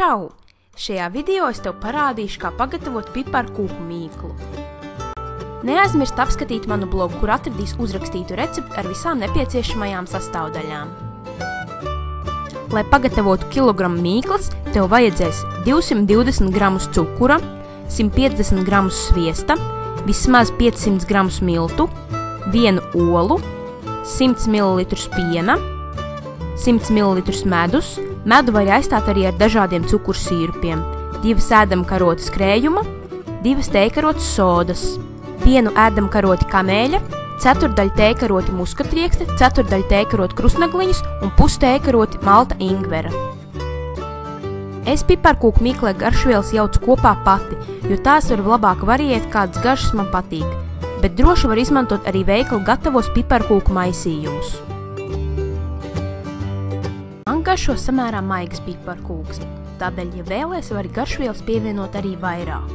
Čau! Šajā video es tev parādīšu, kā pagatavot piparkūku mīklu. Neaizmirst apskatīt manu blogu, kur atradīs uzrakstītu recepti ar visām nepieciešamajām sastāvdaļām. Lai pagatavotu kilogramu mīklas, tev vajadzēs 220 gramus cukura, 150 gramus sviesta, vismaz 500 gramus miltu, 1 olu, 100 ml piena, 100 ml medus, medu var aizstāt arī ar dažādiem cukursīrupiem, 2 ēdamkarotes krējuma, 2 tejkarotes sodas, 1 ēdamkaroti kameļa, 1/4 tejkaroti muskatriekste, 1/4 tejkaroti krustnagliņas un pustejkaroti malta ingvera. Es piparkūku mīklē garšvielas jaucu kopā pati, jo tās var labāk variēt, kādas garšas man patīk, bet droši var izmantot arī veikala gatavos piparkūku maisījumus. Man garšo samērā maigas piparkūks, tādēļ, ja vēlies, vari garšvielas pievienot arī vairāk.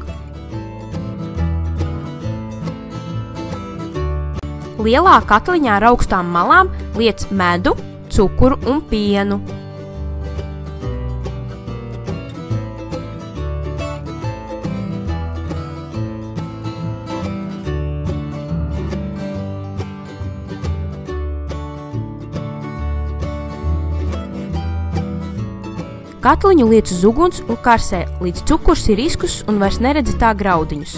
Lielā katliņā ar augstām malām liec medu, cukuru un pienu. Katliņu liec uz uguns un karsē, līdz cukurs ir izkusis un vairs neredzi tā graudiņus.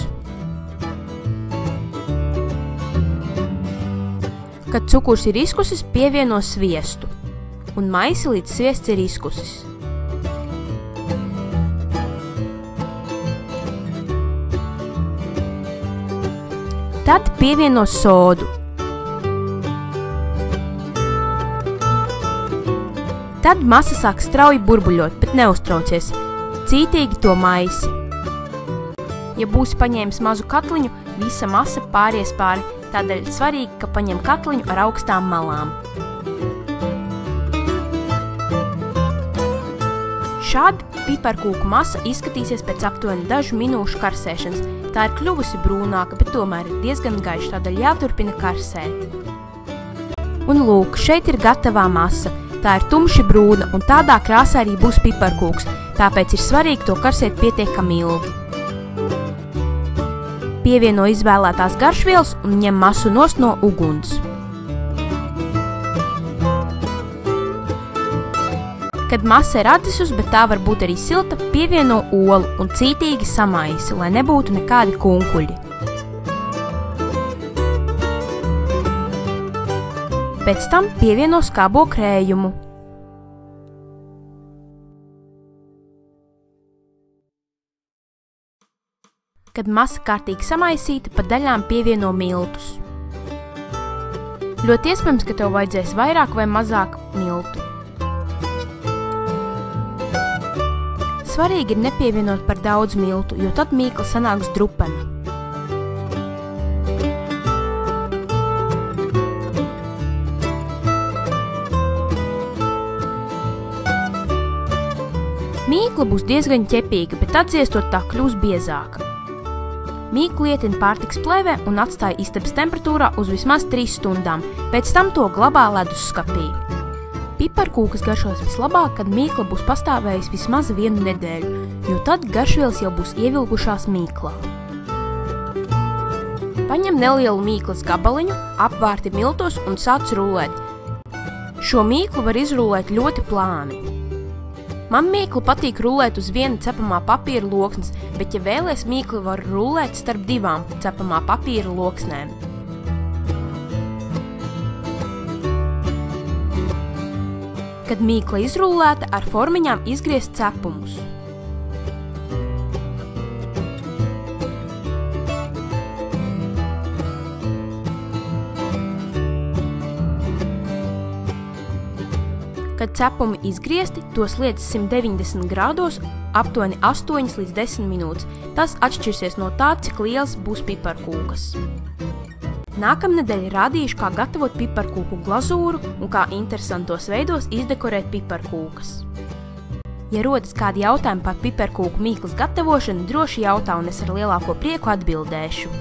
Kad cukurs ir izkusis, pievieno sviestu un maisi, līdz sviests ir izkusis. Tad pievieno sodu. Tad masa sāk strauji burbuļot, bet neuztraucies. Cītīgi to maisi. Ja būsi paņēmis mazu katliņu, visa masa pāries pāri, tādēļ svarīgi, ka paņem katliņu ar augstām malām. Šādi piparkūku masa izskatīsies pēc aptuveni dažu minūšu karsēšanas. Tā ir kļuvusi brūnāka, bet tomēr ir diezgan gaiša, tādēļ jāturpina karsēt. Un lūk, šeit ir gatavā masa. Tā ir tumši brūna un tādā krāsā arī būs piparkūks, tāpēc ir svarīgi to karsēt pietiekami ilgi. Pievieno izvēlētās garšvielas un ņem masu nost no uguns. Kad masa ir atdzisus, bet tā var būt arī silta, pievieno olu un cītīgi samaisi, lai nebūtu nekādi kunkuļi. Pēc tam pievieno skābo krējumu. Kad masa kārtīgi samaisīta, pa daļām pievieno miltus. Ļoti iespējams, ka tev vajadzēs vairāk vai mazāk miltu. Svarīgi ir nepievienot par daudz miltu, jo tad mīkla sanāks drupena. Mīkla būs diezgan ķepīga, bet atdziestot tā kļūs biezāka. Mīklu ietin pārtikas plēvē un atstāj istabas temperatūrā uz vismaz 3 stundām, pēc tam to glabā ledusskapī. Piparkūkas garšos vislabāk, kad mīkla būs pastāvējusi vismaz 1 nedēļu, jo tad garšvielas jau būs ievilgušās mīklā. Paņem nelielu mīklas gabaliņu, apvārti miltos un sāc rulēt. Šo mīklu var izrulēt ļoti plāni. Man mīklu patīk rulēt uz viena cepamā papīra loksnes, bet, ja vēlies, mīklu var rulēt starp 2 cepamā papīra loksnēm. Kad mīkla izrullēta, ar formiņām izgriezt cepumus. Kad cepumi izgriezti, tos liec 190 grādos aptuveni 8 līdz 10 minūtes. Tas atšķirsies no tā, cik liels būs piparkūkas. Nākamnedēļ rādīšu, kā gatavot piparkūku glazūru un kā interesantos veidos izdekorēt piparkūkas. Ja rodas kādi jautājumi par piparkūku mīklas gatavošanu, droši jautā un es ar lielāko prieku atbildēšu.